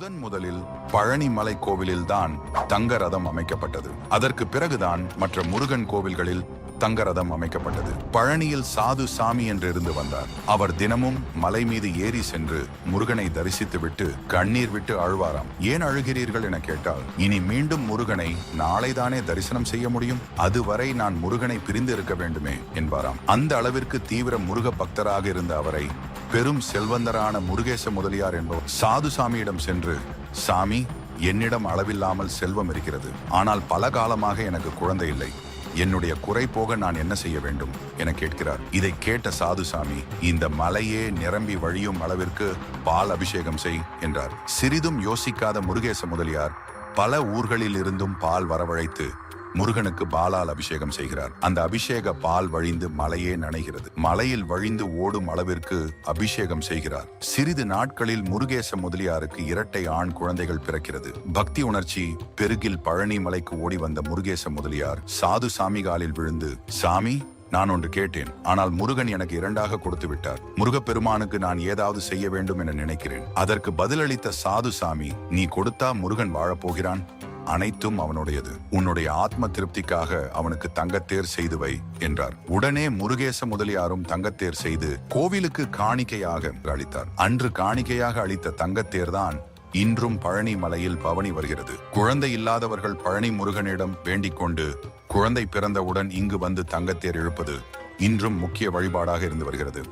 முதலில் பழனி மலை கோவிலில்தான் தங்க ரதம் அமைக்கப்பட்டது. அதற்கு பிறகுதான் மற்ற முருகன் கோவில்களில் தங்க ரதம் அமைக்கப்பட்டது. பழனியில் சாது சாமி என்று இருந்து வந்தார். அவர் தினமும் மலை மீது ஏறி சென்று முருகனை தரிசித்துவிட்டு கண்ணீர் விட்டு அழுவாராம். ஏன் அழுகிறீர்கள் என கேட்டால், இனி மீண்டும் முருகனை நாளைதானே தரிசனம் செய்ய முடியும், அதுவரை நான் முருகனை பிரிந்து இருக்க வேண்டுமே என்பாராம். அந்த அளவிற்கு தீவிர முருக பக்தராக இருந்த அவரை பெரும் செல்வந்தரான முருகேச முதலியார் என்பவர் சாது சாமியிடம் சென்று, சாமி, என்னிடம் அளவில்லாமல் செல்வம் இருக்கிறது, ஆனால் பல காலமாக எனக்கு குழந்தை இல்லை, என்னுடைய குறை போக நான் என்ன செய்ய வேண்டும் என கேட்கிறார். இதை கேட்ட சாதுசாமி, இந்த மலையே நிரம்பி வழியும் அளவிற்கு பால் அபிஷேகம் செய் என்றார். சிறிதும் யோசிக்காத முருகேச முதலியார் பல ஊர்களில் இருந்தும் பால் வரவழைத்து முருகனுக்கு பாலால் அபிஷேகம் செய்கிறார். அந்த அபிஷேக பால் வழிந்து மலையே நனைகிறது. மலையில் வழிந்து ஓடும் அளவிற்கு அபிஷேகம் செய்கிறார். சிறிது நாட்களில் முருகேச முதலியாருக்கு இரட்டை ஆண் குழந்தைகள் பிறக்கிறது. பக்தி உணர்ச்சி பெருகில் பழனி மலைக்கு ஓடி வந்த முருகேச முதலியார் சாது சாமி காலில் விழுந்து, சாமி, நான் ஒன்று கேட்டேன், ஆனால் முருகன் எனக்கு இரண்டாக கொடுத்து விட்டார். முருகப்பெருமானுக்கு நான் ஏதாவது செய்ய வேண்டும் என நினைக்கிறேன். அதற்கு பதிலளித்த சாது சாமி, நீ கொடுத்தா முருகன் வாழப்போகிறான், அனைத்தும் அவனுடையது, உன்னுடைய ஆத்ம திருப்திக்காக அவனுக்கு தங்கத்தேர் செய்து வை என்றார். உடனே முருகேச முதலியாரும் தங்கத்தேர் செய்து கோவிலுக்கு காணிக்கையாக அளித்தார். அன்று காணிக்கையாக அளித்த தங்கத்தேர் தான் இன்றும் பழனி மலையில் பவனி வருகிறது. குழந்தை இல்லாதவர்கள் பழனி முருகனிடம் வேண்டிக் கொண்டு குழந்தை பிறந்தவுடன் இங்கு வந்து தங்கத்தேர் இழுப்பது இன்றும் முக்கிய வழிபாடாக இருந்து வருகிறது.